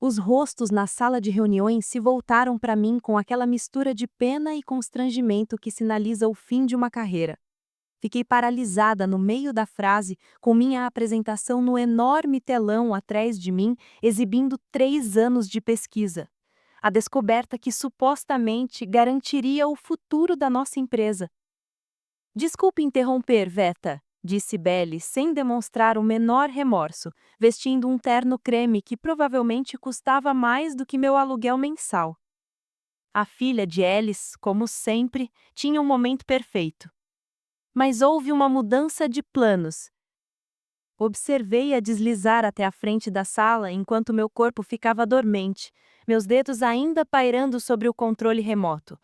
Os rostos na sala de reuniões se voltaram para mim com aquela mistura de pena e constrangimento que sinaliza o fim de uma carreira. Fiquei paralisada no meio da frase, com minha apresentação no enorme telão atrás de mim, exibindo 3 anos de pesquisa. A descoberta que supostamente garantiria o futuro da nossa empresa. Desculpe interromper, Veta, disse Belly sem demonstrar o menor remorso, vestindo um terno creme que provavelmente custava mais do que meu aluguel mensal. A filha de Alice, como sempre, tinha um momento perfeito. Mas houve uma mudança de planos. Observei-a deslizar até a frente da sala enquanto meu corpo ficava dormente, meus dedos ainda pairando sobre o controle remoto.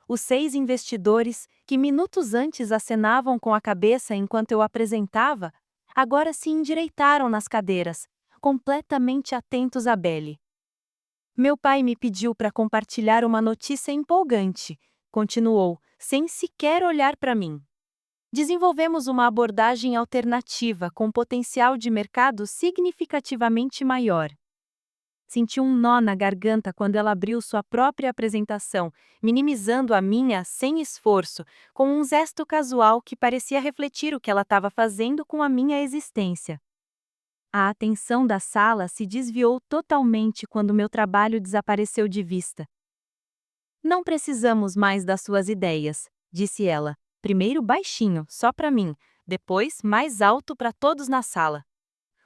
Os 6 investidores, que minutos antes acenavam com a cabeça enquanto eu apresentava, agora se endireitaram nas cadeiras, completamente atentos a Belly. Meu pai me pediu para compartilhar uma notícia empolgante, continuou, sem sequer olhar para mim. Desenvolvemos uma abordagem alternativa com potencial de mercado significativamente maior. Senti um nó na garganta quando ela abriu sua própria apresentação, minimizando a minha sem esforço, com um gesto casual que parecia refletir o que ela estava fazendo com a minha existência. A atenção da sala se desviou totalmente quando meu trabalho desapareceu de vista. Não precisamos mais das suas ideias, disse ela. Primeiro baixinho, só para mim, depois mais alto para todos na sala.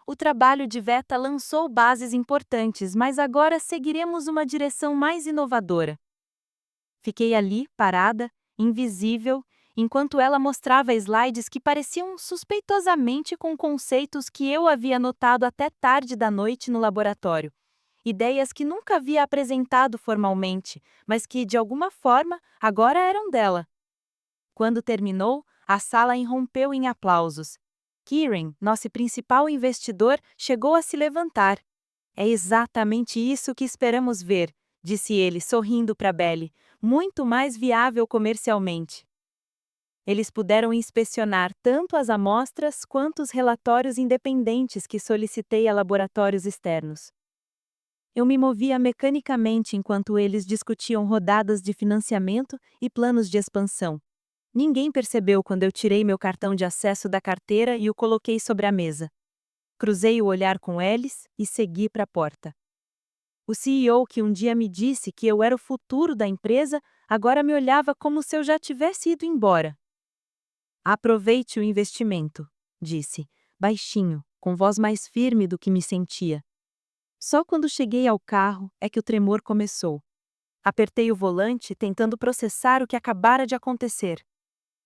O trabalho de Veta lançou bases importantes, mas agora seguiremos uma direção mais inovadora. Fiquei ali, parada, invisível, enquanto ela mostrava slides que pareciam suspeitosamente com conceitos que eu havia notado até tarde da noite no laboratório. Ideias que nunca havia apresentado formalmente, mas que, de alguma forma, agora eram dela. Quando terminou, a sala irrompeu em aplausos. Kieran, nosso principal investidor, chegou a se levantar. É exatamente isso que esperamos ver, disse ele, sorrindo para Belly, muito mais viável comercialmente. Eles puderam inspecionar tanto as amostras quanto os relatórios independentes que solicitei a laboratórios externos. Eu me movia mecanicamente enquanto eles discutiam rodadas de financiamento e planos de expansão. Ninguém percebeu quando eu tirei meu cartão de acesso da carteira e o coloquei sobre a mesa. Cruzei o olhar com Alice e segui para a porta. O CEO que um dia me disse que eu era o futuro da empresa, agora me olhava como se eu já tivesse ido embora. Aproveite o investimento, disse, baixinho, com voz mais firme do que me sentia. Só quando cheguei ao carro é que o tremor começou. Apertei o volante tentando processar o que acabara de acontecer.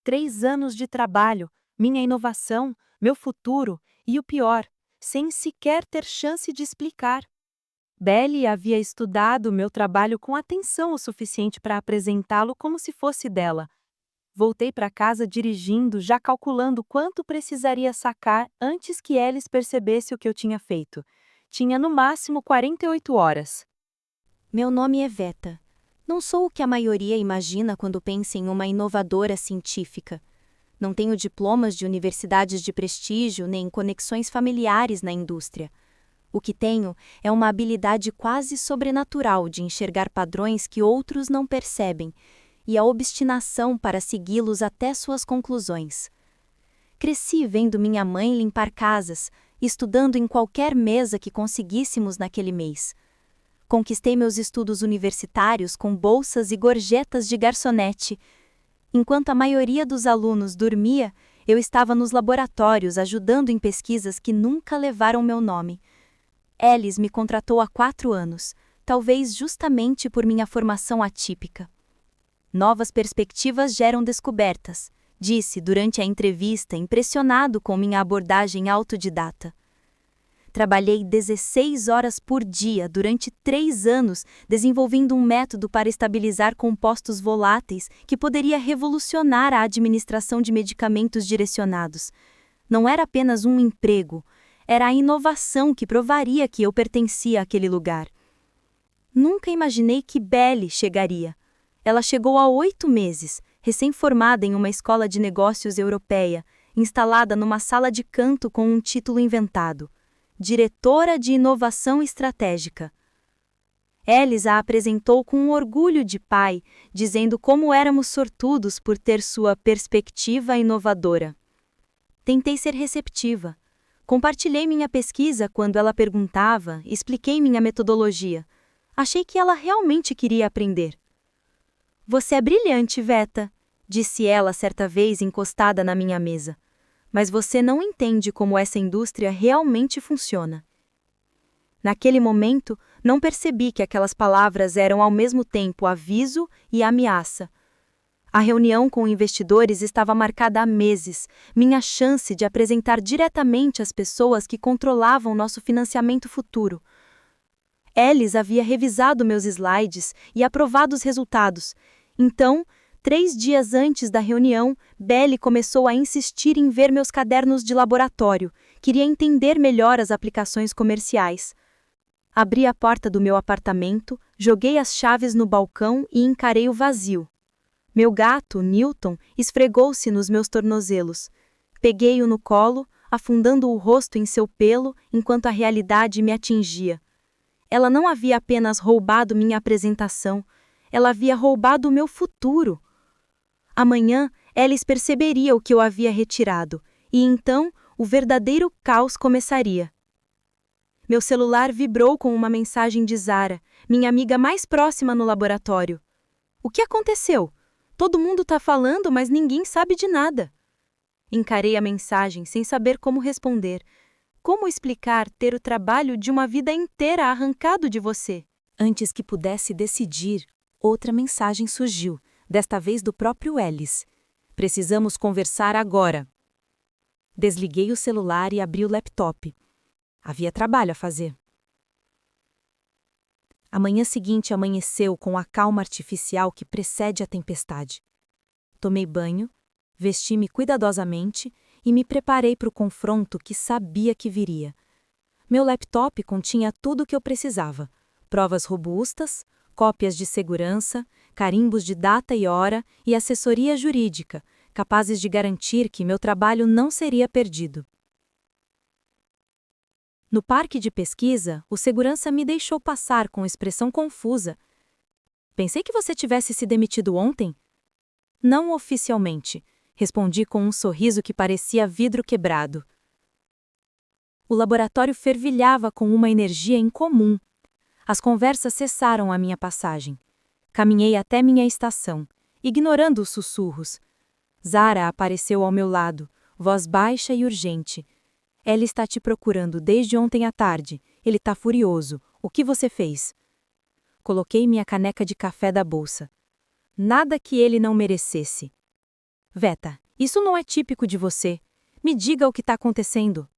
3 anos de trabalho, minha inovação, meu futuro e o pior, sem sequer ter chance de explicar. Belly havia estudado meu trabalho com atenção o suficiente para apresentá-lo como se fosse dela. Voltei para casa dirigindo, já calculando quanto precisaria sacar antes que Alice percebesse o que eu tinha feito. Tinha no máximo 48 horas. Meu nome é Veta. Não sou o que a maioria imagina quando pensa em uma inovadora científica. Não tenho diplomas de universidades de prestígio nem conexões familiares na indústria. O que tenho é uma habilidade quase sobrenatural de enxergar padrões que outros não percebem e a obstinação para segui-los até suas conclusões. Cresci vendo minha mãe limpar casas, estudando em qualquer mesa que conseguíssemos naquele mês. Conquistei meus estudos universitários com bolsas e gorjetas de garçonete. Enquanto a maioria dos alunos dormia, eu estava nos laboratórios ajudando em pesquisas que nunca levaram meu nome. Alice me contratou há 4 anos, talvez justamente por minha formação atípica. Novas perspectivas geram descobertas, disse durante a entrevista, impressionado com minha abordagem autodidata. Trabalhei 16 horas por dia durante 3 anos desenvolvendo um método para estabilizar compostos voláteis que poderia revolucionar a administração de medicamentos direcionados. Não era apenas um emprego, era a inovação que provaria que eu pertencia àquele lugar. Nunca imaginei que Belly chegaria. Ela chegou há 8 meses, recém-formada em uma escola de negócios europeia, instalada numa sala de canto com um título inventado. Diretora de Inovação Estratégica. Ellis a apresentou com um orgulho de pai, dizendo como éramos sortudos por ter sua perspectiva inovadora. Tentei ser receptiva. Compartilhei minha pesquisa quando ela perguntava, expliquei minha metodologia. Achei que ela realmente queria aprender. Você é brilhante, Veta, disse ela certa vez encostada na minha mesa. Mas você não entende como essa indústria realmente funciona. Naquele momento, não percebi que aquelas palavras eram ao mesmo tempo aviso e ameaça. A reunião com investidores estava marcada há meses, minha chance de apresentar diretamente as pessoas que controlavam nosso financiamento futuro. Ellis havia revisado meus slides e aprovado os resultados. Então, 3 dias antes da reunião, Belly começou a insistir em ver meus cadernos de laboratório. Queria entender melhor as aplicações comerciais. Abri a porta do meu apartamento, joguei as chaves no balcão e encarei o vazio. Meu gato, Newton, esfregou-se nos meus tornozelos. Peguei-o no colo, afundando o rosto em seu pelo enquanto a realidade me atingia. Ela não havia apenas roubado minha apresentação, ela havia roubado o meu futuro. Amanhã, Ellis perceberia o que eu havia retirado, e então o verdadeiro caos começaria. Meu celular vibrou com uma mensagem de Zara, minha amiga mais próxima no laboratório. O que aconteceu? Todo mundo está falando, mas ninguém sabe de nada. Encarei a mensagem sem saber como responder. Como explicar ter o trabalho de uma vida inteira arrancado de você? Antes que pudesse decidir, outra mensagem surgiu, desta vez do próprio Ellis. Precisamos conversar agora. Desliguei o celular e abri o laptop. Havia trabalho a fazer. A manhã seguinte amanheceu com a calma artificial que precede a tempestade. Tomei banho, vesti-me cuidadosamente e me preparei para o confronto que sabia que viria. Meu laptop continha tudo o que eu precisava: provas robustas, cópias de segurança, carimbos de data e hora e assessoria jurídica, capazes de garantir que meu trabalho não seria perdido. No parque de pesquisa, o segurança me deixou passar com expressão confusa. Pensei que você tivesse se demitido ontem? Não oficialmente, respondi com um sorriso que parecia vidro quebrado. O laboratório fervilhava com uma energia incomum. As conversas cessaram à minha passagem. Caminhei até minha estação, ignorando os sussurros. Zara apareceu ao meu lado, voz baixa e urgente. Ele está te procurando desde ontem à tarde. Ele está furioso. O que você fez? Coloquei minha caneca de café da bolsa. Nada que ele não merecesse. Veta, isso não é típico de você. Me diga o que está acontecendo.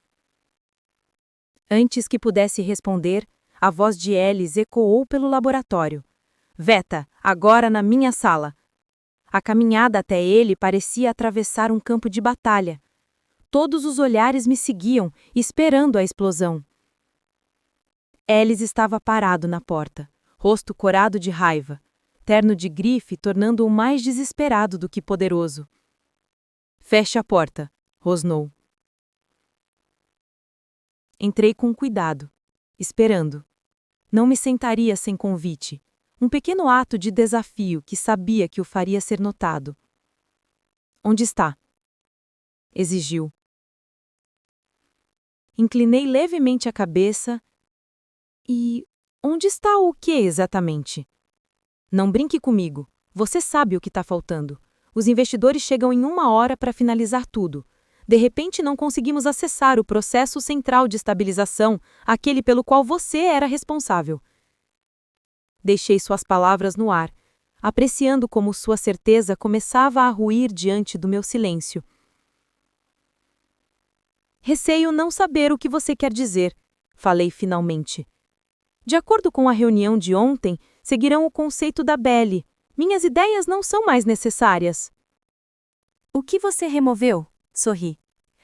Antes que pudesse responder, a voz de Ellis ecoou pelo laboratório. Veta, agora na minha sala. A caminhada até ele parecia atravessar um campo de batalha. Todos os olhares me seguiam, esperando a explosão. Ellis estava parado na porta, rosto corado de raiva, terno de grife tornando-o mais desesperado do que poderoso. Feche a porta, rosnou. Entrei com cuidado, esperando. Não me sentaria sem convite. Um pequeno ato de desafio que sabia que o faria ser notado. Onde está? Exigiu. Inclinei levemente a cabeça. E onde está o que exatamente? Não brinque comigo. Você sabe o que está faltando. Os investidores chegam em 1 hora para finalizar tudo. De repente não conseguimos acessar o processo central de estabilização, aquele pelo qual você era responsável. Deixei suas palavras no ar, apreciando como sua certeza começava a ruir diante do meu silêncio. Receio não saber o que você quer dizer, falei finalmente. De acordo com a reunião de ontem, seguirão o conceito da Belly. Minhas ideias não são mais necessárias. O que você removeu? Sorri.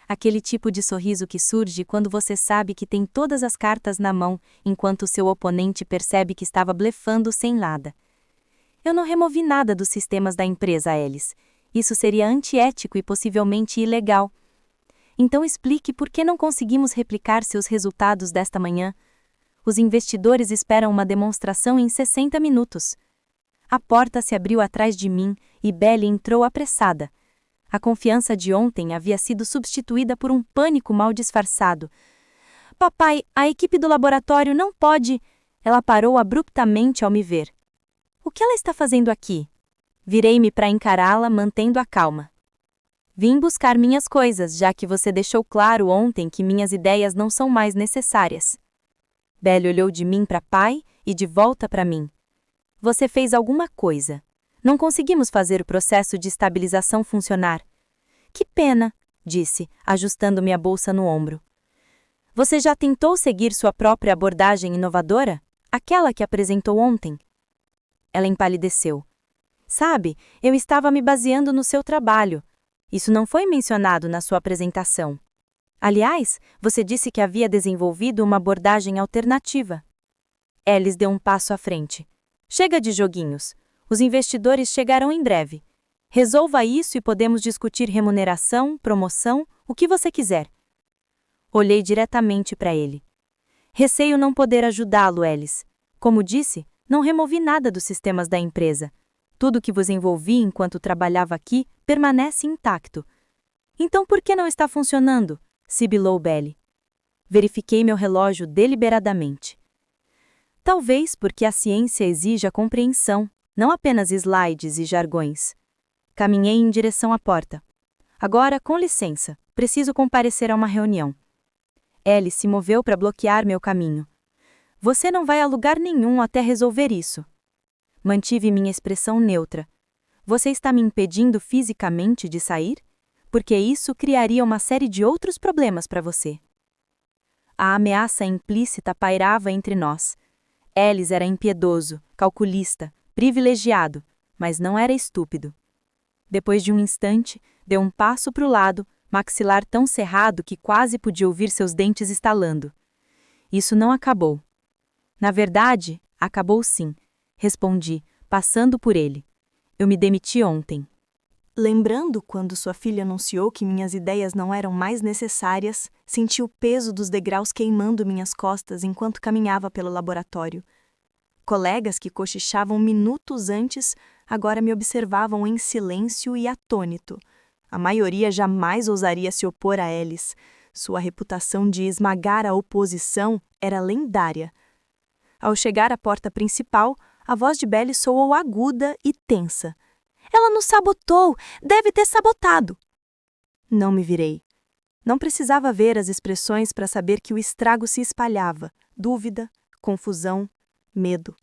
Aquele tipo de sorriso que surge quando você sabe que tem todas as cartas na mão, enquanto seu oponente percebe que estava blefando sem nada. Eu não removi nada dos sistemas da empresa, Ellis. Isso seria antiético e possivelmente ilegal. Então explique por que não conseguimos replicar seus resultados desta manhã. Os investidores esperam uma demonstração em 60 minutos. A porta se abriu atrás de mim e Belly entrou apressada. A confiança de ontem havia sido substituída por um pânico mal disfarçado. Papai, a equipe do laboratório não pode... Ela parou abruptamente ao me ver. O que ela está fazendo aqui? Virei-me para encará-la, mantendo a calma. Vim buscar minhas coisas, já que você deixou claro ontem que minhas ideias não são mais necessárias. Belly olhou de mim para pai e de volta para mim. Você fez alguma coisa. Não conseguimos fazer o processo de estabilização funcionar. Que pena, disse, ajustando-me a bolsa no ombro. Você já tentou seguir sua própria abordagem inovadora? Aquela que apresentou ontem? Ela empalideceu. Sabe, eu estava me baseando no seu trabalho. Isso não foi mencionado na sua apresentação. Aliás, você disse que havia desenvolvido uma abordagem alternativa. Alice deu um passo à frente. Chega de joguinhos. Os investidores chegarão em breve. Resolva isso e podemos discutir remuneração, promoção, o que você quiser. Olhei diretamente para ele. Receio não poder ajudá-lo, Alice. Como disse, não removi nada dos sistemas da empresa. Tudo que vos envolvi enquanto trabalhava aqui permanece intacto. Então por que não está funcionando? Sibilou Belly. Verifiquei meu relógio deliberadamente. Talvez porque a ciência exija compreensão, não apenas slides e jargões. Caminhei em direção à porta. Agora, com licença, preciso comparecer a uma reunião. Ellie se moveu para bloquear meu caminho. Você não vai a lugar nenhum até resolver isso. Mantive minha expressão neutra. Você está me impedindo fisicamente de sair? Porque isso criaria uma série de outros problemas para você. A ameaça implícita pairava entre nós. Ellis era impiedoso, calculista, privilegiado, mas não era estúpido. Depois de um instante, deu um passo para o lado, maxilar tão cerrado que quase podia ouvir seus dentes estalando. Isso não acabou. Na verdade, acabou sim, respondi, passando por ele. Eu me demiti ontem. Lembrando quando sua filha anunciou que minhas ideias não eram mais necessárias, senti o peso dos degraus queimando minhas costas enquanto caminhava pelo laboratório. Colegas que cochichavam minutos antes agora me observavam em silêncio e atônito. A maioria jamais ousaria se opor a Alice. Sua reputação de esmagar a oposição era lendária. Ao chegar à porta principal, a voz de Belly soou aguda e tensa. Ela nos sabotou! Deve ter sabotado! Não me virei. Não precisava ver as expressões para saber que o estrago se espalhava. Dúvida, confusão, medo.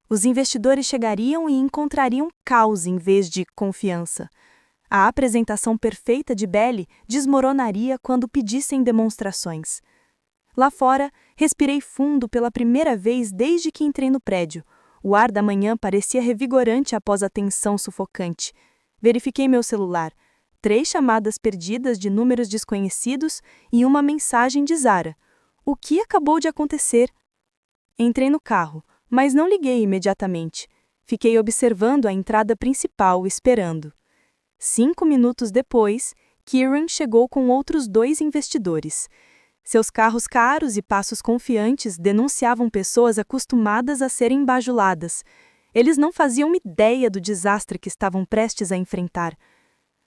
Os investidores chegariam e encontrariam caos em vez de confiança. A apresentação perfeita de Belly desmoronaria quando pedissem demonstrações. Lá fora, respirei fundo pela primeira vez desde que entrei no prédio. O ar da manhã parecia revigorante após a tensão sufocante. Verifiquei meu celular. 3 chamadas perdidas de números desconhecidos e uma mensagem de Zara. O que acabou de acontecer? Entrei no carro, mas não liguei imediatamente. Fiquei observando a entrada principal, esperando. 5 minutos depois, Kieran chegou com outros 2 investidores. Seus carros caros e passos confiantes denunciavam pessoas acostumadas a serem bajuladas. Eles não faziam ideia do desastre que estavam prestes a enfrentar.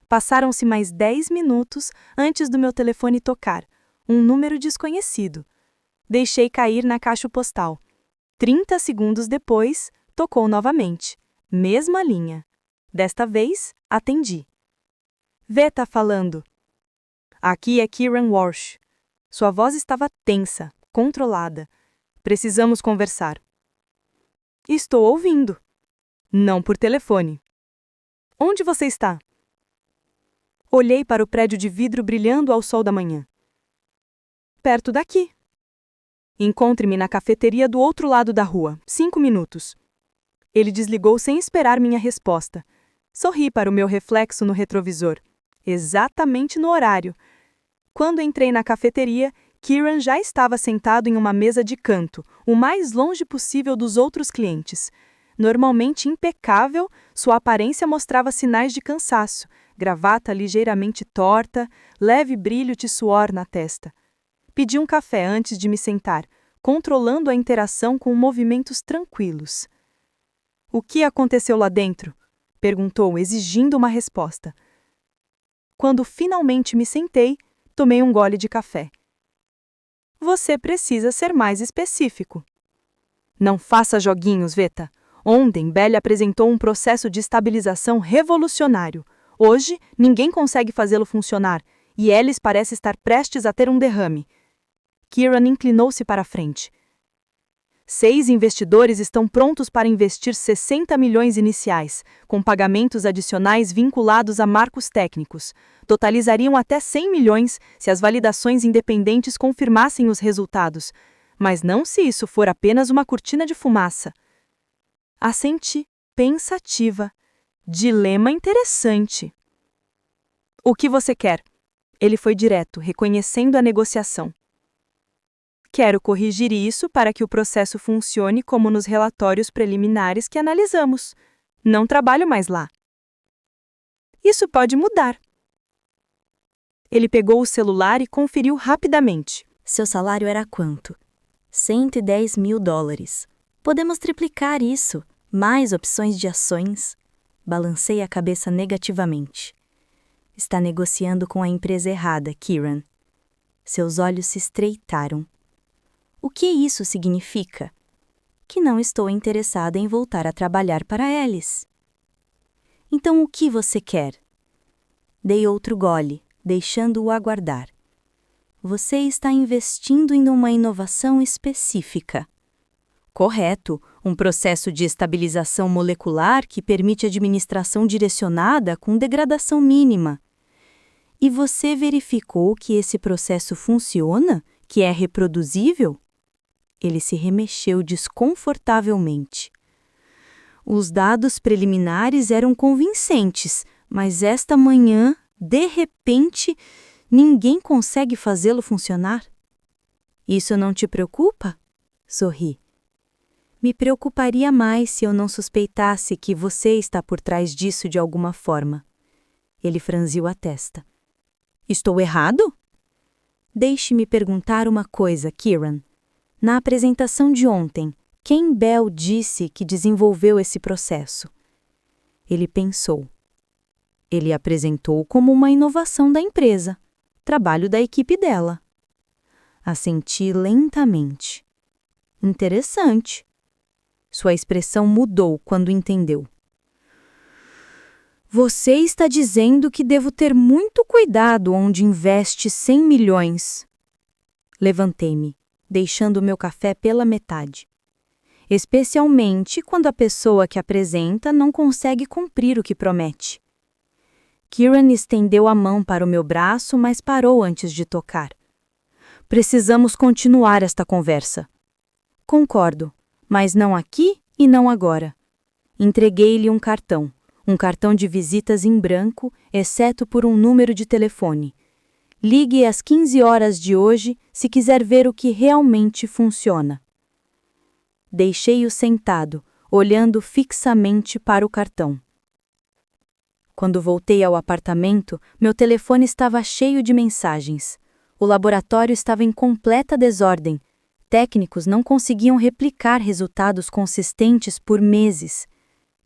Passaram-se mais 10 minutos antes do meu telefone tocar, um número desconhecido. Deixei cair na caixa postal. 30 segundos depois, tocou novamente. Mesma linha. Desta vez, atendi. Veta falando. Aqui é Kieran Walsh. Sua voz estava tensa, controlada. Precisamos conversar. Estou ouvindo. Não por telefone. Onde você está? Olhei para o prédio de vidro brilhando ao sol da manhã. Perto daqui. Encontre-me na cafeteria do outro lado da rua, 5 minutos. Ele desligou sem esperar minha resposta. Sorri para o meu reflexo no retrovisor. Exatamente no horário. Quando entrei na cafeteria, Kieran já estava sentado em uma mesa de canto, o mais longe possível dos outros clientes. Normalmente impecável, sua aparência mostrava sinais de cansaço, gravata ligeiramente torta, leve brilho de suor na testa. Pedi um café antes de me sentar, controlando a interação com movimentos tranquilos. O que aconteceu lá dentro? Perguntou, exigindo uma resposta. Quando finalmente me sentei, tomei um gole de café. Você precisa ser mais específico. Não faça joguinhos, Veta. Ontem, Belly apresentou um processo de estabilização revolucionário. Hoje, ninguém consegue fazê-lo funcionar, e Ellis parece estar prestes a ter um derrame. Kieran inclinou-se para a frente. 6 investidores estão prontos para investir 60 milhões iniciais, com pagamentos adicionais vinculados a marcos técnicos. Totalizariam até 100 milhões se as validações independentes confirmassem os resultados, mas não se isso for apenas uma cortina de fumaça. Assenti, pensativa. Dilema interessante. O que você quer? Ele foi direto, reconhecendo a negociação. Quero corrigir isso para que o processo funcione como nos relatórios preliminares que analisamos. Não trabalho mais lá. Isso pode mudar. Ele pegou o celular e conferiu rapidamente. Seu salário era quanto? 110 mil dólares. Podemos triplicar isso. Mais opções de ações. Balancei a cabeça negativamente. Está negociando com a empresa errada, Kieran. Seus olhos se estreitaram. O que isso significa? Que não estou interessada em voltar a trabalhar para Ellis. Então o que você quer? Dei outro gole, deixando-o aguardar. Você está investindo em uma inovação específica. Correto, um processo de estabilização molecular que permite administração direcionada com degradação mínima. E você verificou que esse processo funciona? Que é reproduzível? Ele se remexeu desconfortavelmente. Os dados preliminares eram convincentes, mas esta manhã, de repente, ninguém consegue fazê-lo funcionar? Isso não te preocupa? Sorri. Me preocuparia mais se eu não suspeitasse que você está por trás disso de alguma forma. Ele franziu a testa. Estou errado? Deixe-me perguntar uma coisa, Kieran. Na apresentação de ontem, quem Bell disse que desenvolveu esse processo? Ele pensou. Ele apresentou como uma inovação da empresa, trabalho da equipe dela. Assenti lentamente. Interessante. Sua expressão mudou quando entendeu. Você está dizendo que devo ter muito cuidado onde investe 100 milhões. Levantei-me, deixando meu café pela metade. Especialmente quando a pessoa que apresenta não consegue cumprir o que promete. Kieran estendeu a mão para o meu braço, mas parou antes de tocar. Precisamos continuar esta conversa. Concordo, mas não aqui e não agora. Entreguei-lhe um cartão de visitas em branco, exceto por um número de telefone. Ligue às 15 horas de hoje se quiser ver o que realmente funciona. Deixei-o sentado, olhando fixamente para o cartão. Quando voltei ao apartamento, meu telefone estava cheio de mensagens. O laboratório estava em completa desordem. Técnicos não conseguiam replicar resultados consistentes por meses.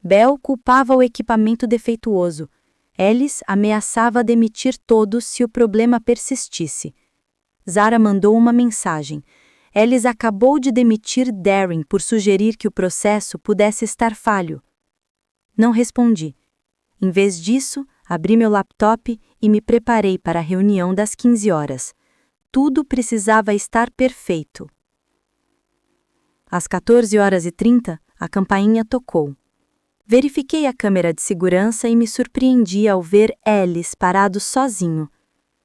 Bell culpava o equipamento defeituoso. Ellis ameaçava demitir todos se o problema persistisse. Zara mandou uma mensagem. Ellis acabou de demitir Darren por sugerir que o processo pudesse estar falho. Não respondi. Em vez disso, abri meu laptop e me preparei para a reunião das 15 horas. Tudo precisava estar perfeito. Às 14h30, a campainha tocou. Verifiquei a câmera de segurança e me surpreendi ao ver Ellis parado sozinho.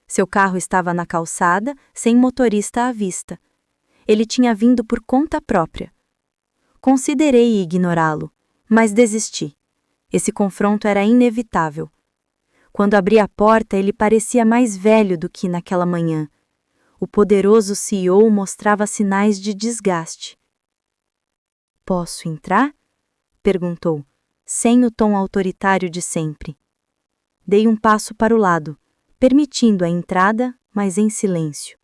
Seu carro estava na calçada, sem motorista à vista. Ele tinha vindo por conta própria. Considerei ignorá-lo, mas desisti. Esse confronto era inevitável. Quando abri a porta, ele parecia mais velho do que naquela manhã. O poderoso CEO mostrava sinais de desgaste. Posso entrar? Perguntou, sem o tom autoritário de sempre. Dei um passo para o lado, permitindo a entrada, mas em silêncio.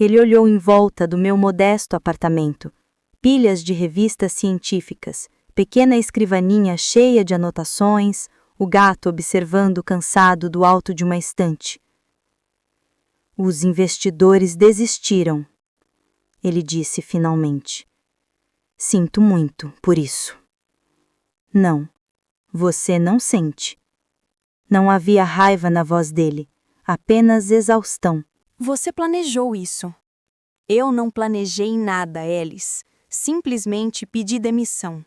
Ele olhou em volta do meu modesto apartamento. Pilhas de revistas científicas, pequena escrivaninha cheia de anotações, o gato observando cansado do alto de uma estante. Os investidores desistiram, ele disse finalmente. Sinto muito por isso. Não, você não sente. Não havia raiva na voz dele, apenas exaustão. Você planejou isso. Eu não planejei nada, Alice. Simplesmente pedi demissão.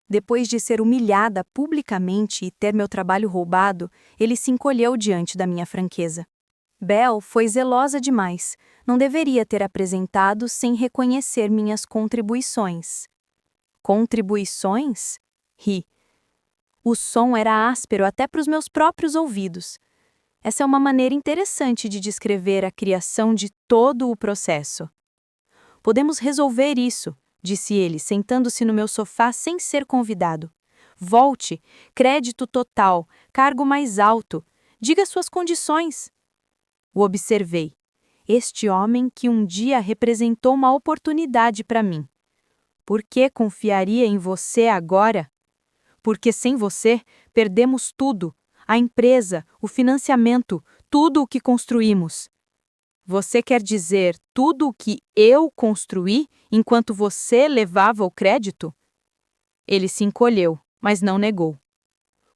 Depois de ser humilhada publicamente e ter meu trabalho roubado, ele se encolheu diante da minha franqueza. Belle foi zelosa demais. Não deveria ter apresentado sem reconhecer minhas contribuições. Contribuições? Ri. O som era áspero até para os meus próprios ouvidos. Essa é uma maneira interessante de descrever a criação de todo o processo. Podemos resolver isso, disse ele, sentando-se no meu sofá sem ser convidado. Volte, crédito total, cargo mais alto. Diga suas condições. O observei. Este homem que um dia representou uma oportunidade para mim. Por que confiaria em você agora? Porque sem você, perdemos tudo. A empresa, o financiamento, tudo o que construímos. Você quer dizer tudo o que eu construí enquanto você levava o crédito? Ele se encolheu, mas não negou.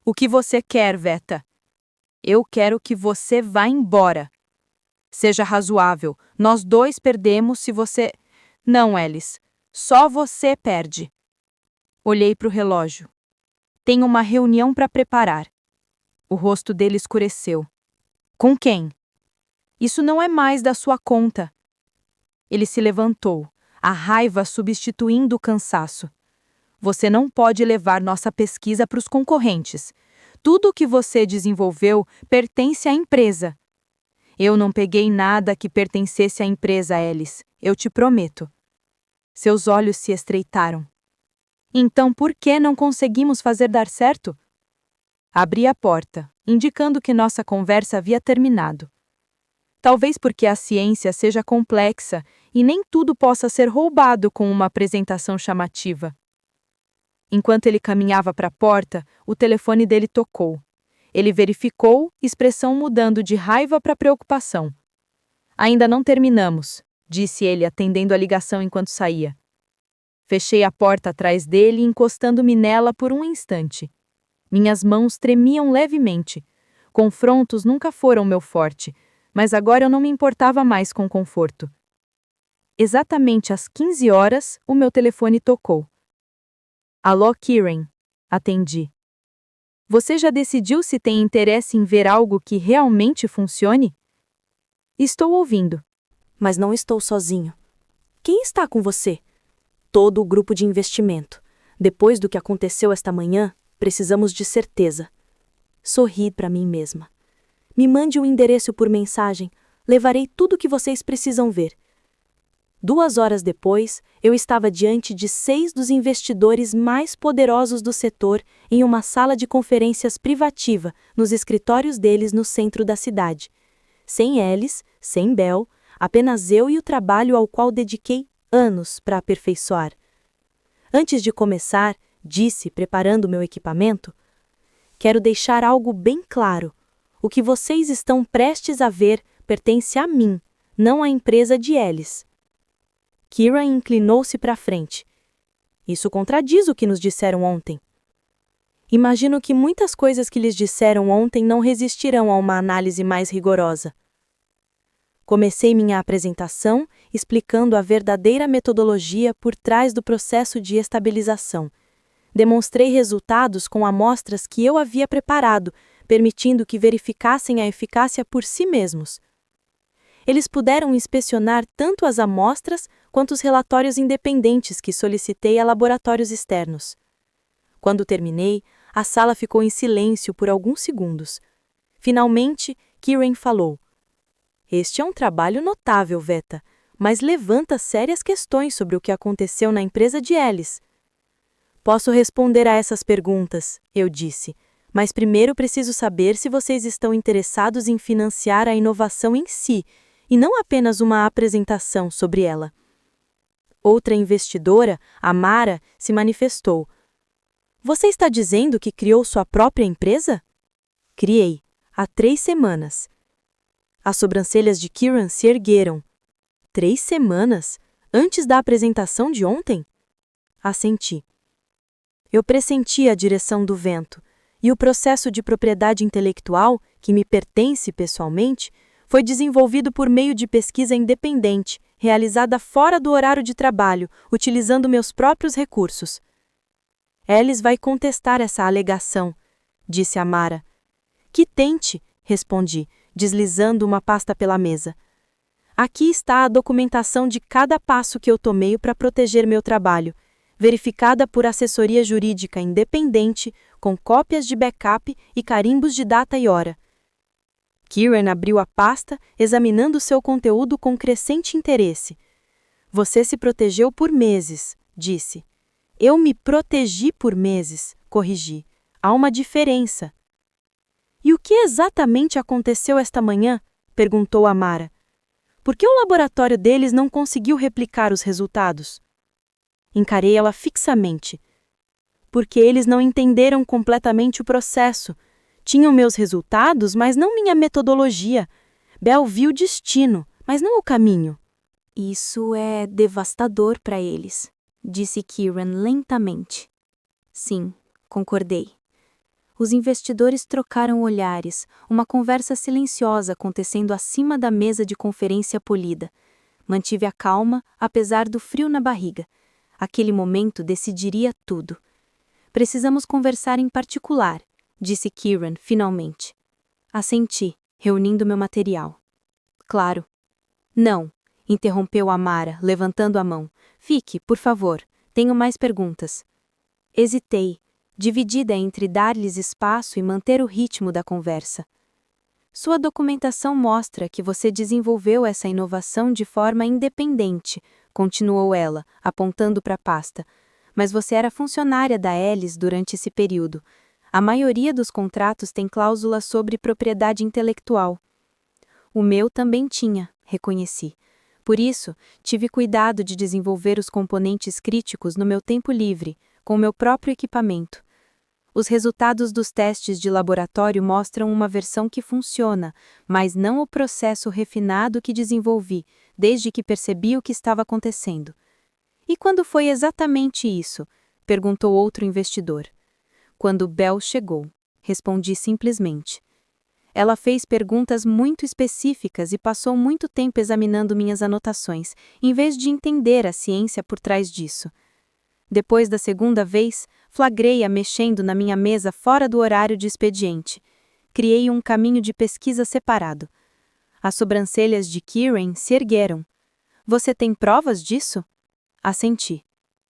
O que você quer, Veta? Eu quero que você vá embora. Seja razoável, nós dois perdemos se você... Não, Alice, só você perde. Olhei para o relógio. Tenho uma reunião para preparar. O rosto dele escureceu. Com quem? Isso não é mais da sua conta. Ele se levantou, a raiva substituindo o cansaço. Você não pode levar nossa pesquisa para os concorrentes. Tudo o que você desenvolveu pertence à empresa. Eu não peguei nada que pertencesse à empresa, Alice. Eu te prometo. Seus olhos se estreitaram. Então por que não conseguimos fazer dar certo? Abri a porta, indicando que nossa conversa havia terminado. Talvez porque a ciência seja complexa e nem tudo possa ser roubado com uma apresentação chamativa. Enquanto ele caminhava para a porta, o telefone dele tocou. Ele verificou, expressão mudando de raiva para preocupação. Ainda não terminamos, disse ele, atendendo a ligação enquanto saía. Fechei a porta atrás dele, encostando-me nela por um instante. Minhas mãos tremiam levemente. Confrontos nunca foram meu forte, mas agora eu não me importava mais com conforto. Exatamente às 15 horas, o meu telefone tocou. Alô, Kieran. Atendi. Você já decidiu se tem interesse em ver algo que realmente funcione? Estou ouvindo. Mas não estou sozinho. Quem está com você? Todo o grupo de investimento. Depois do que aconteceu esta manhã, precisamos de certeza. Sorri para mim mesma. Me mande um endereço por mensagem. Levarei tudo o que vocês precisam ver. 2 horas depois, eu estava diante de 6 dos investidores mais poderosos do setor em uma sala de conferências privativa nos escritórios deles no centro da cidade. Sem Alice, sem Belle, apenas eu e o trabalho ao qual dediquei anos para aperfeiçoar. Antes de começar, disse, preparando meu equipamento, quero deixar algo bem claro. O que vocês estão prestes a ver pertence a mim, não à empresa de Alice. Kieran inclinou-se para frente. Isso contradiz o que nos disseram ontem. Imagino que muitas coisas que lhes disseram ontem não resistirão a uma análise mais rigorosa. Comecei minha apresentação explicando a verdadeira metodologia por trás do processo de estabilização. Demonstrei resultados com amostras que eu havia preparado, permitindo que verificassem a eficácia por si mesmos. Eles puderam inspecionar tanto as amostras quanto os relatórios independentes que solicitei a laboratórios externos. Quando terminei, a sala ficou em silêncio por alguns segundos. Finalmente, Kieran falou. Este é um trabalho notável, Veta, mas levanta sérias questões sobre o que aconteceu na empresa de Alice. Posso responder a essas perguntas, eu disse, mas primeiro preciso saber se vocês estão interessados em financiar a inovação em si, e não apenas uma apresentação sobre ela. Outra investidora, a Mara, se manifestou. Você está dizendo que criou sua própria empresa? Criei, há 3 semanas. As sobrancelhas de Kieran se ergueram. 3 semanas? Antes da apresentação de ontem? Assenti. Eu pressenti a direção do vento, e o processo de propriedade intelectual, que me pertence pessoalmente, foi desenvolvido por meio de pesquisa independente, realizada fora do horário de trabalho, utilizando meus próprios recursos. Alice vai contestar essa alegação, disse a Mara. Que tente, respondi, deslizando uma pasta pela mesa. Aqui está a documentação de cada passo que eu tomei para proteger meu trabalho, verificada por assessoria jurídica independente, com cópias de backup e carimbos de data e hora. Kieran abriu a pasta, examinando seu conteúdo com crescente interesse. Você se protegeu por meses, disse. Eu me protegi por meses, corrigi. Há uma diferença. E o que exatamente aconteceu esta manhã? Perguntou a Mara. Por que o laboratório deles não conseguiu replicar os resultados? Encarei ela fixamente. Porque eles não entenderam completamente o processo. Tinham meus resultados, mas não minha metodologia. Bell viu o destino, mas não o caminho. Isso é devastador para eles, disse Kieran lentamente. Sim, concordei. Os investidores trocaram olhares, uma conversa silenciosa acontecendo acima da mesa de conferência polida. Mantive a calma, apesar do frio na barriga. Aquele momento decidiria tudo. Precisamos conversar em particular, disse Kieran, finalmente. Assenti, reunindo meu material. Claro. Não, interrompeu Amara, levantando a mão. Fique, por favor, tenho mais perguntas. Hesitei, dividida entre dar-lhes espaço e manter o ritmo da conversa. Sua documentação mostra que você desenvolveu essa inovação de forma independente, continuou ela, apontando para a pasta. Mas você era funcionária da Alice durante esse período. A maioria dos contratos tem cláusulas sobre propriedade intelectual. O meu também tinha, reconheci. Por isso, tive cuidado de desenvolver os componentes críticos no meu tempo livre, com meu próprio equipamento. Os resultados dos testes de laboratório mostram uma versão que funciona, mas não o processo refinado que desenvolvi, desde que percebi o que estava acontecendo. E quando foi exatamente isso? Perguntou outro investidor. Quando Bell chegou, respondi simplesmente. Ela fez perguntas muito específicas e passou muito tempo examinando minhas anotações, em vez de entender a ciência por trás disso. Depois da segunda vez, flagrei-a mexendo na minha mesa fora do horário de expediente. Criei um caminho de pesquisa separado. As sobrancelhas de Kieran se ergueram. Você tem provas disso? Assenti.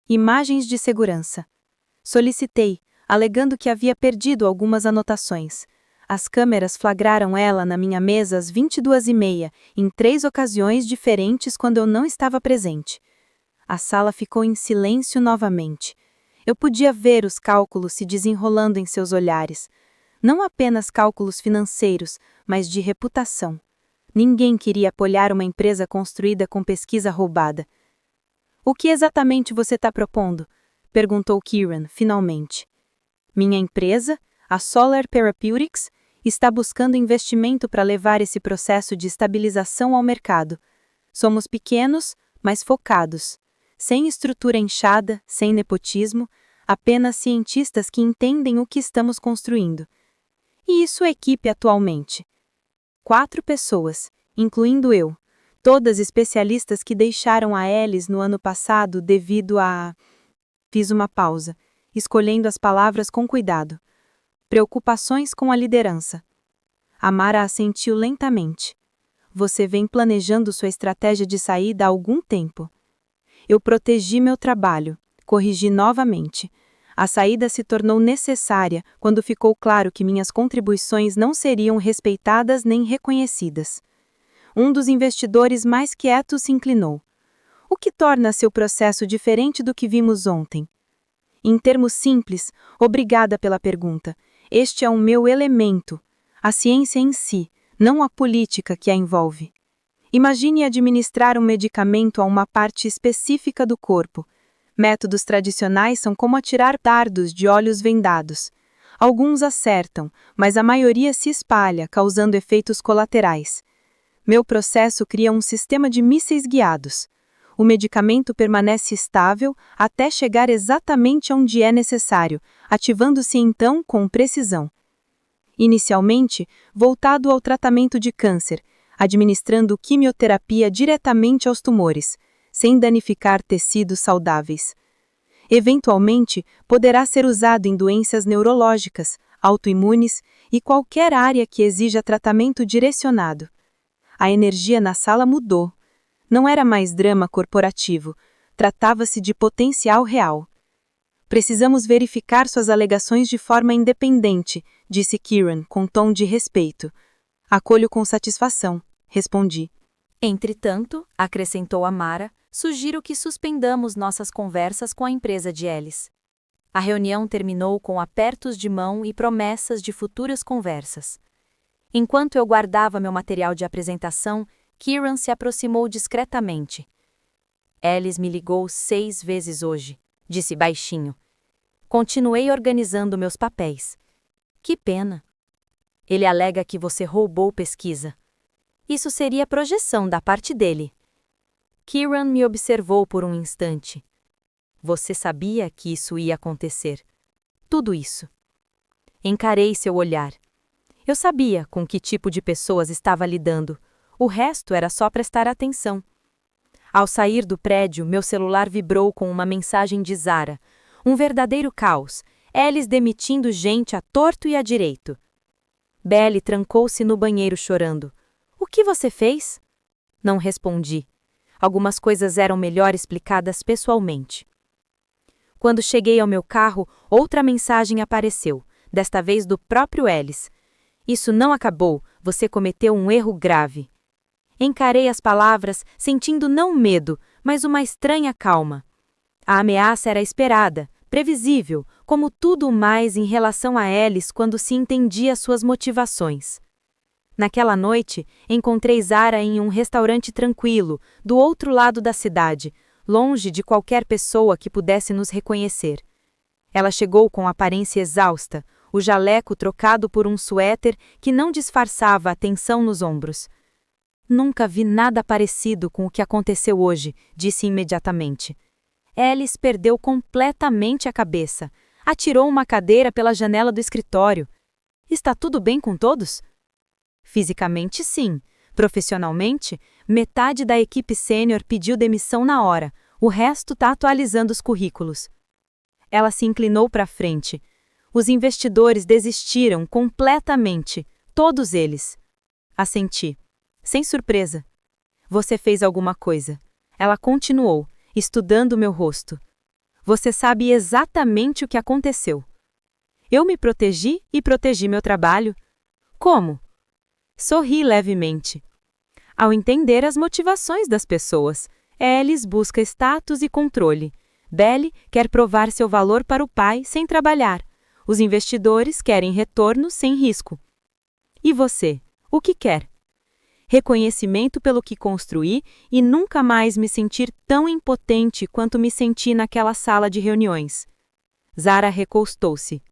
Imagens de segurança. Solicitei, alegando que havia perdido algumas anotações. As câmeras flagraram ela na minha mesa às 22h30, em 3 ocasiões diferentes quando eu não estava presente. A sala ficou em silêncio novamente. Eu podia ver os cálculos se desenrolando em seus olhares. Não apenas cálculos financeiros, mas de reputação. Ninguém queria apoiar uma empresa construída com pesquisa roubada. O que exatamente você está propondo? Perguntou Kieran, finalmente. Minha empresa, a Solar Therapeutics, está buscando investimento para levar esse processo de estabilização ao mercado. Somos pequenos, mas focados. Sem estrutura inchada, sem nepotismo, apenas cientistas que entendem o que estamos construindo. E isso é equipe atualmente. 4 pessoas, incluindo eu, todas especialistas que deixaram a Alice no ano passado devido a... Fiz uma pausa, escolhendo as palavras com cuidado. Preocupações com a liderança. Amara assentiu lentamente. Você vem planejando sua estratégia de saída há algum tempo. Eu protegi meu trabalho, corrigi novamente. A saída se tornou necessária quando ficou claro que minhas contribuições não seriam respeitadas nem reconhecidas. Um dos investidores mais quietos se inclinou. O que torna seu processo diferente do que vimos ontem? Em termos simples, obrigada pela pergunta. Este é o meu elemento, a ciência em si, não a política que a envolve. Imagine administrar um medicamento a uma parte específica do corpo. Métodos tradicionais são como atirar dardos de olhos vendados. Alguns acertam, mas a maioria se espalha, causando efeitos colaterais. Meu processo cria um sistema de mísseis guiados. O medicamento permanece estável até chegar exatamente onde é necessário, ativando-se então com precisão. Inicialmente, voltado ao tratamento de câncer, administrando quimioterapia diretamente aos tumores, sem danificar tecidos saudáveis. Eventualmente, poderá ser usado em doenças neurológicas, autoimunes e qualquer área que exija tratamento direcionado. A energia na sala mudou. Não era mais drama corporativo, tratava-se de potencial real. Precisamos verificar suas alegações de forma independente, disse Kieran, com tom de respeito. Acolho com satisfação, respondi. Entretanto, acrescentou Amara, sugiro que suspendamos nossas conversas com a empresa de Ellis. A reunião terminou com apertos de mão e promessas de futuras conversas. Enquanto eu guardava meu material de apresentação, Kieran se aproximou discretamente. Ellis me ligou 6 vezes hoje, disse baixinho. Continuei organizando meus papéis. Que pena. Ele alega que você roubou pesquisa. Isso seria projeção da parte dele. Kieran me observou por um instante. Você sabia que isso ia acontecer. Tudo isso. Encarei seu olhar. Eu sabia com que tipo de pessoas estava lidando. O resto era só prestar atenção. Ao sair do prédio, meu celular vibrou com uma mensagem de Zara. Um verdadeiro caos. Ellis demitindo gente à torto e à direito. Belly trancou-se no banheiro chorando. O que você fez? Não respondi. Algumas coisas eram melhor explicadas pessoalmente. Quando cheguei ao meu carro, outra mensagem apareceu, desta vez do próprio Ellis. Isso não acabou, você cometeu um erro grave. Encarei as palavras, sentindo não medo, mas uma estranha calma. A ameaça era esperada, previsível, como tudo mais em relação a Ellis quando se entendia suas motivações. Naquela noite, encontrei Zara em um restaurante tranquilo, do outro lado da cidade, longe de qualquer pessoa que pudesse nos reconhecer. Ela chegou com aparência exausta, o jaleco trocado por um suéter que não disfarçava a tensão nos ombros. Nunca vi nada parecido com o que aconteceu hoje, disse imediatamente. Ellis perdeu completamente a cabeça. Atirou uma cadeira pela janela do escritório. Está tudo bem com todos? Fisicamente, sim. Profissionalmente, metade da equipe sênior pediu demissão na hora. O resto está atualizando os currículos. Ela se inclinou para frente. Os investidores desistiram completamente. Todos eles. Assenti. Sem surpresa. Você fez alguma coisa. Ela continuou, estudando meu rosto. Você sabe exatamente o que aconteceu. Eu me protegi e protegi meu trabalho. Como? Sorri levemente. Ao entender as motivações das pessoas, Ellis busca status e controle. Belly quer provar seu valor para o pai sem trabalhar. Os investidores querem retorno sem risco. E você, o que quer? Reconhecimento pelo que construí e nunca mais me sentir tão impotente quanto me senti naquela sala de reuniões. Zara recostou-se.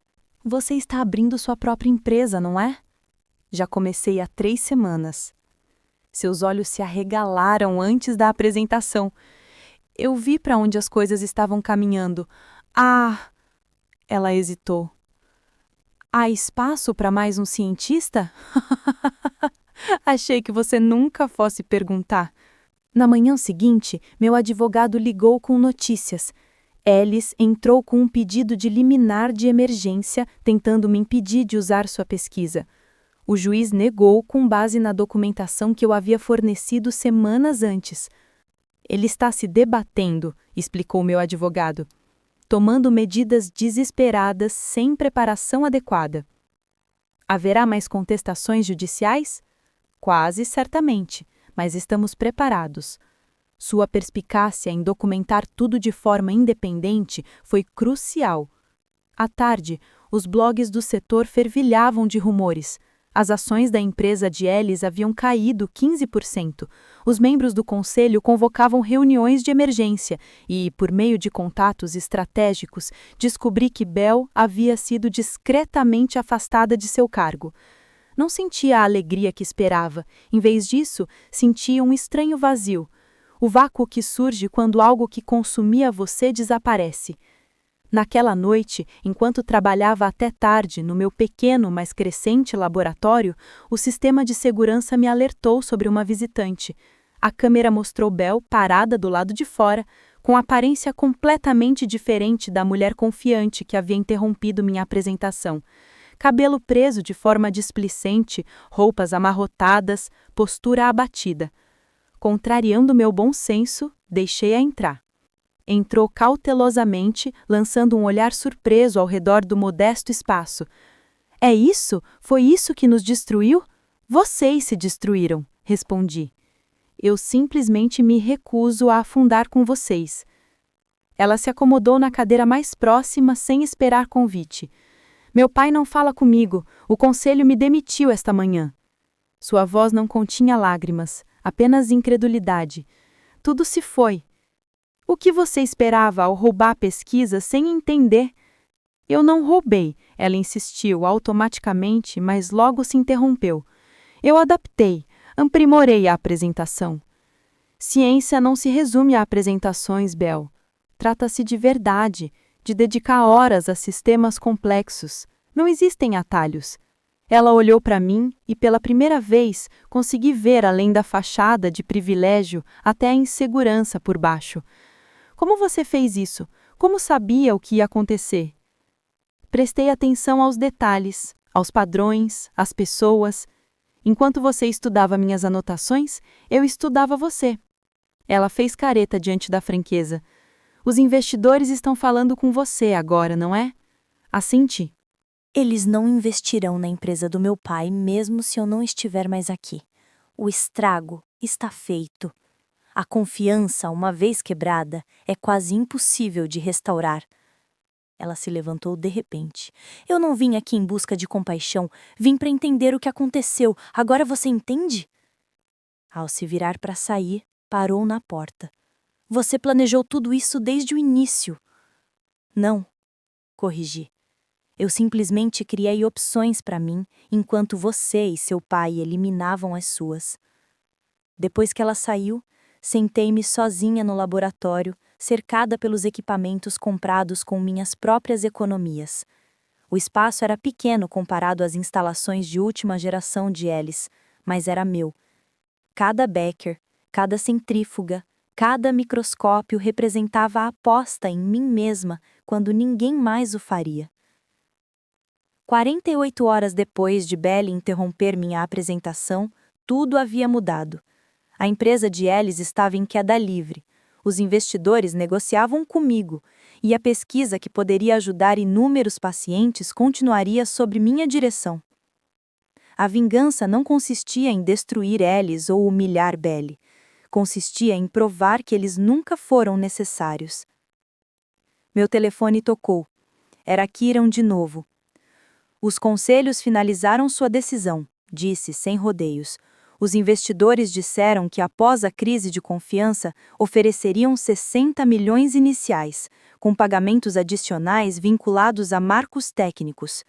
Você está abrindo sua própria empresa, não é? Já comecei há 3 semanas. Seus olhos se arregalaram antes da apresentação. Eu vi para onde as coisas estavam caminhando. Ah! Ela hesitou. Há espaço para mais um cientista? Achei que você nunca fosse perguntar. Na manhã seguinte, meu advogado ligou com notícias. Ellis entrou com um pedido de liminar de emergência, tentando me impedir de usar sua pesquisa. O juiz negou com base na documentação que eu havia fornecido semanas antes. Ele está se debatendo, explicou meu advogado, tomando medidas desesperadas sem preparação adequada. Haverá mais contestações judiciais? Quase certamente, mas estamos preparados. Sua perspicácia em documentar tudo de forma independente foi crucial. À tarde, os blogs do setor fervilhavam de rumores. As ações da empresa de Ellis haviam caído 15%. Os membros do conselho convocavam reuniões de emergência e, por meio de contatos estratégicos, descobri que Bell havia sido discretamente afastada de seu cargo. Não sentia a alegria que esperava. Em vez disso, sentia um estranho vazio. O vácuo que surge quando algo que consumia você desaparece. Naquela noite, enquanto trabalhava até tarde no meu pequeno, mas crescente laboratório, o sistema de segurança me alertou sobre uma visitante. A câmera mostrou Bell parada do lado de fora, com aparência completamente diferente da mulher confiante que havia interrompido minha apresentação. Cabelo preso de forma displicente, roupas amarrotadas, postura abatida. Contrariando meu bom senso, deixei-a entrar. Entrou cautelosamente, lançando um olhar surpreso ao redor do modesto espaço. É isso? Foi isso que nos destruiu? Vocês se destruíram, respondi. Eu simplesmente me recuso a afundar com vocês. Ela se acomodou na cadeira mais próxima sem esperar convite. Meu pai não fala comigo, o conselho me demitiu esta manhã. Sua voz não continha lágrimas, apenas incredulidade. Tudo se foi. O que você esperava ao roubar a pesquisa sem entender? Eu não roubei, ela insistiu automaticamente, mas logo se interrompeu. Eu adaptei, aprimorei a apresentação. Ciência não se resume a apresentações, Bell. Trata-se de verdade, de dedicar horas a sistemas complexos. Não existem atalhos. Ela olhou para mim e, pela primeira vez, consegui ver além da fachada de privilégio até a insegurança por baixo. Como você fez isso? Como sabia o que ia acontecer? Prestei atenção aos detalhes, aos padrões, às pessoas. Enquanto você estudava minhas anotações, eu estudava você. Ela fez careta diante da franqueza. Os investidores estão falando com você agora, não é? Assenti. Eles não investirão na empresa do meu pai, mesmo se eu não estiver mais aqui. O estrago está feito. A confiança, uma vez quebrada, é quase impossível de restaurar. Ela se levantou de repente. Eu não vim aqui em busca de compaixão, vim para entender o que aconteceu. Agora você entende? Ao se virar para sair, parou na porta. Você planejou tudo isso desde o início. Não, corrigi. Eu simplesmente criei opções para mim, enquanto você e seu pai eliminavam as suas. Depois que ela saiu, sentei-me sozinha no laboratório, cercada pelos equipamentos comprados com minhas próprias economias. O espaço era pequeno comparado às instalações de última geração de Ellis, mas era meu. Cada becker, cada centrífuga, cada microscópio representava a aposta em mim mesma quando ninguém mais o faria. 48 horas depois de Belly interromper minha apresentação, tudo havia mudado. A empresa de Ellis estava em queda livre. Os investidores negociavam comigo, e a pesquisa que poderia ajudar inúmeros pacientes continuaria sob minha direção. A vingança não consistia em destruir Ellis ou humilhar Belly. Consistia em provar que eles nunca foram necessários. Meu telefone tocou. Era Kiran de novo. Os conselhos finalizaram sua decisão, disse sem rodeios. Os investidores disseram que após a crise de confiança, ofereceriam 60 milhões iniciais, com pagamentos adicionais vinculados a marcos técnicos.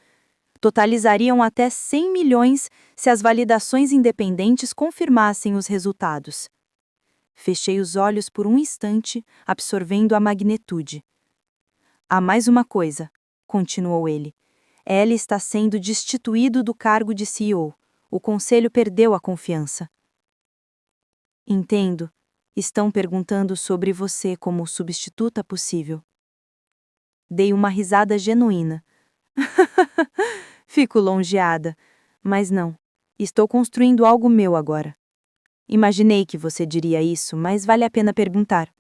Totalizariam até 100 milhões se as validações independentes confirmassem os resultados. Fechei os olhos por um instante, absorvendo a magnitude. Há mais uma coisa, continuou ele. Ele está sendo destituído do cargo de CEO. O conselho perdeu a confiança. Entendo. Estão perguntando sobre você como substituta possível. Dei uma risada genuína. Fico longeada, mas não. Estou construindo algo meu agora. Imaginei que você diria isso, mas vale a pena perguntar.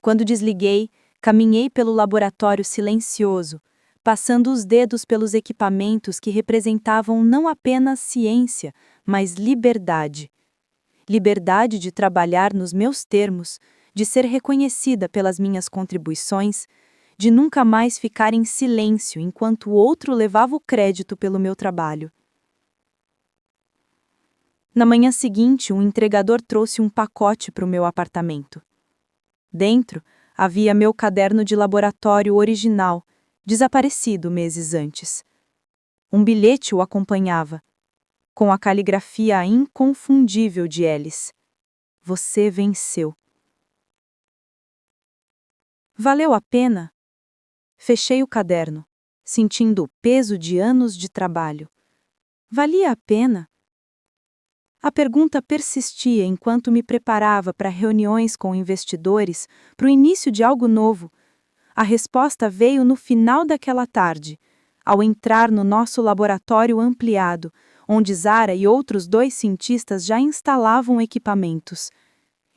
Quando desliguei, caminhei pelo laboratório silencioso, passando os dedos pelos equipamentos que representavam não apenas ciência, mas liberdade. Liberdade de trabalhar nos meus termos, de ser reconhecida pelas minhas contribuições, de nunca mais ficar em silêncio enquanto o outro levava o crédito pelo meu trabalho. Na manhã seguinte, um entregador trouxe um pacote para o meu apartamento. Dentro, havia meu caderno de laboratório original, desaparecido meses antes. Um bilhete o acompanhava, com a caligrafia inconfundível de Alice. Você venceu. Valeu a pena? Fechei o caderno, sentindo o peso de anos de trabalho. Valia a pena? A pergunta persistia enquanto me preparava para reuniões com investidores, para o início de algo novo. A resposta veio no final daquela tarde, ao entrar no nosso laboratório ampliado, onde Zara e outros 2 cientistas já instalavam equipamentos.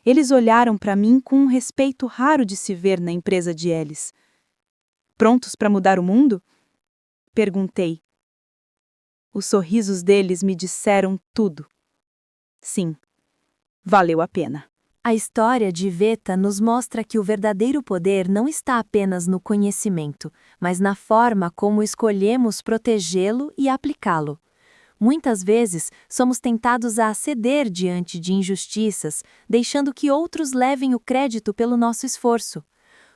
Eles olharam para mim com um respeito raro de se ver na empresa de Alice. Prontos para mudar o mundo? Perguntei. Os sorrisos deles me disseram tudo. Sim, valeu a pena. A história de Veta nos mostra que o verdadeiro poder não está apenas no conhecimento, mas na forma como escolhemos protegê-lo e aplicá-lo. Muitas vezes, somos tentados a ceder diante de injustiças, deixando que outros levem o crédito pelo nosso esforço.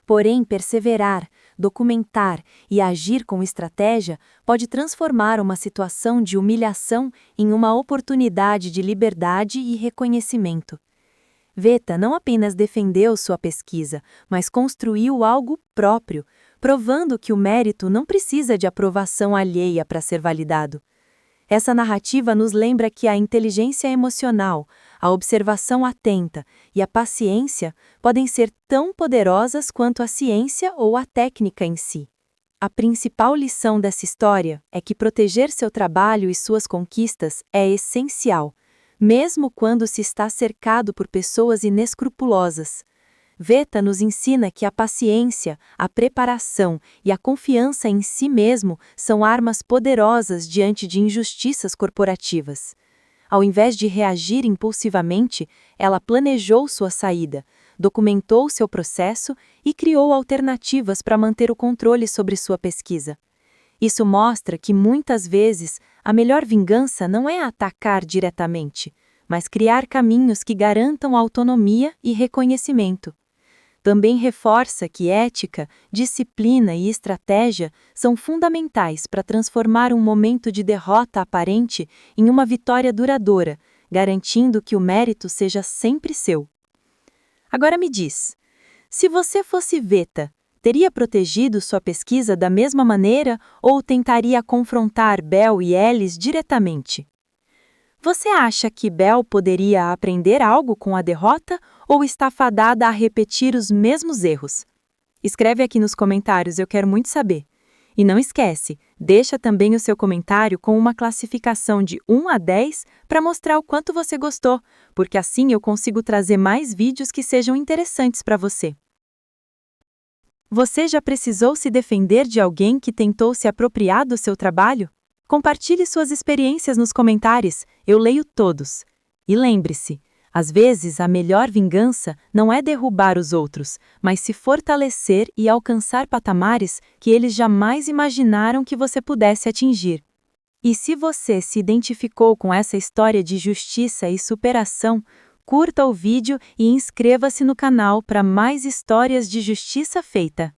Porém, perseverar, documentar e agir com estratégia pode transformar uma situação de humilhação em uma oportunidade de liberdade e reconhecimento. Veta não apenas defendeu sua pesquisa, mas construiu algo próprio, provando que o mérito não precisa de aprovação alheia para ser validado. Essa narrativa nos lembra que a inteligência emocional, a observação atenta e a paciência podem ser tão poderosas quanto a ciência ou a técnica em si. A principal lição dessa história é que proteger seu trabalho e suas conquistas é essencial, mesmo quando se está cercado por pessoas inescrupulosas. Veta nos ensina que a paciência, a preparação e a confiança em si mesmo são armas poderosas diante de injustiças corporativas. Ao invés de reagir impulsivamente, ela planejou sua saída, documentou seu processo e criou alternativas para manter o controle sobre sua pesquisa. Isso mostra que, muitas vezes, a melhor vingança não é atacar diretamente, mas criar caminhos que garantam autonomia e reconhecimento. Também reforça que ética, disciplina e estratégia são fundamentais para transformar um momento de derrota aparente em uma vitória duradoura, garantindo que o mérito seja sempre seu. Agora me diz, se você fosse Veta, teria protegido sua pesquisa da mesma maneira ou tentaria confrontar Bell e Alice diretamente? Você acha que Bell poderia aprender algo com a derrota ou está fadada a repetir os mesmos erros? Escreve aqui nos comentários, eu quero muito saber. E não esquece, deixa também o seu comentário com uma classificação de 1 a 10 para mostrar o quanto você gostou, porque assim eu consigo trazer mais vídeos que sejam interessantes para você. Você já precisou se defender de alguém que tentou se apropriar do seu trabalho? Compartilhe suas experiências nos comentários, eu leio todos. E lembre-se, às vezes a melhor vingança não é derrubar os outros, mas se fortalecer e alcançar patamares que eles jamais imaginaram que você pudesse atingir. E se você se identificou com essa história de justiça e superação, curta o vídeo e inscreva-se no canal para mais histórias de justiça feita.